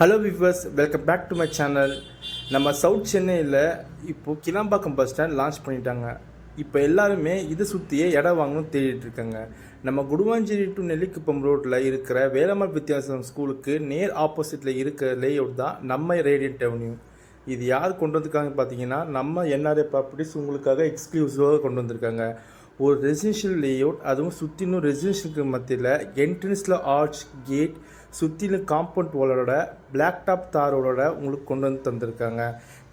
Hello viewers, welcome back to my channel. நம்ம south சென்னையில் இப்போது கிளாம்பாக்கம் பஸ் ஸ்டாண்ட் லான்ச் பண்ணிட்டாங்க. இப்போ எல்லாருமே இதை சுற்றியே இடம் வாங்கணும்னு தேடிட்டு இருக்காங்க. நம்ம குடுவாஞ்சேரி டு நெல்லிக்குப்பம் ரோட்டில் இருக்கிற வேலம்மாள் வித்தியாசம் ஸ்கூலுக்கு நேர் ஆப்போசிட்டில் இருக்கிற லேஅவுட் தான் நம்ம ரேடியன்ட் அவென்யூ. இது யார் கொண்டு வந்திருக்காங்க பார்த்தீங்கன்னா, நம்ம என்ஆர்ஏ ப்ராப்பர்ட்டிஸ் உங்களுக்காக எக்ஸ்க்ளூசிவாக கொண்டு வந்திருக்காங்க. ஒரு ரெசிடென்ஷியல் லேஅவுட், அதுவும் சுற்றிலும் ரெசிடென்ஷியலுக்கு மத்தியில் என்ட்ரன்ஸில் ஆர்ச் கேட், சுற்றிலும் காம்பவுண்ட் வாலோட பிளாக் டாப் தாரோட உங்களுக்கு கொண்டு வந்து தந்திருக்காங்க.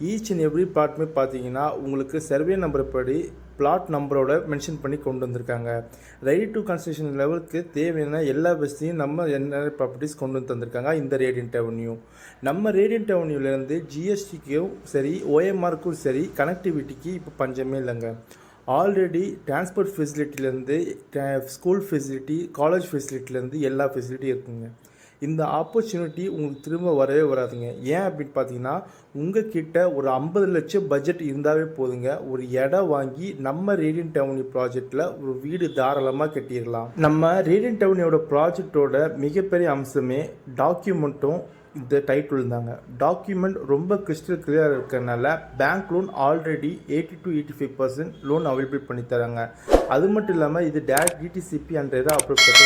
ஈச் அண்ட் எவ்ரி பிளாட்மே பார்த்தீங்கன்னா உங்களுக்கு சர்வே நம்பர் படி பிளாட் நம்பரோட மென்ஷன் பண்ணி கொண்டு வந்திருக்காங்க. ரெடி டு கன்ஸ்ட்ரக்ஷன் லெவலுக்கு தேவையான எல்லா வசதியும் நம்ம என்ஆர்ஏ ப்ராப்பர்ட்டிஸ் கொண்டு வந்து தந்திருக்காங்க. இந்த ரேடியன்ட் அவென்யூ, நம்ம ரேடியன்ட் அவென்யூலேருந்து ஜிஎஸ்டிக்கும் சரி ஓஎம்ஆருக்கும் சரி கனெக்டிவிட்டிக்கு இப்போ பஞ்சமே இல்லைங்க. ஆல்ரெடி டிரான்ஸ்போர்ட் ஃபெசிலிட்டிலேருந்து ஸ்கூல் ஃபெசிலிட்டி, காலேஜ் ஃபெசிலிட்டிலேருந்து எல்லா ஃபெசிலிட்டியும் இருக்குங்க. இந்த ஆப்பர்ச்சுனிட்டி உங்களுக்கு திரும்ப வரவே வராதுங்க. ஏன் அப்படின்னு பார்த்தீங்கன்னா, உங்கள் கிட்ட ஒரு 50 லட்சம் பட்ஜெட் இருந்தாவே போதுங்க, ஒரு இடம் வாங்கி நம்ம ரேடியன்ட் அவென்யூ ப்ராஜெக்டில் ஒரு வீடு தாராளமாக கட்டிடலாம். நம்ம ரேடியன்ட் அவென்யூவோட ப்ராஜெக்டோட மிகப்பெரிய அம்சமே டாக்குமெண்ட்டும் இந்த டைட்டில் தாங்க. டாக்குமெண்ட் ரொம்ப கிறிஸ்டல் கிளியராக இருக்கிறதுனால bank loan already 80 to 85% loan available பண்ணி தராங்க. அது மட்டும் இல்லாமல் இது டேரக்ட் டிடிசிபி அண்ட் அப்ரூவ் பண்ணி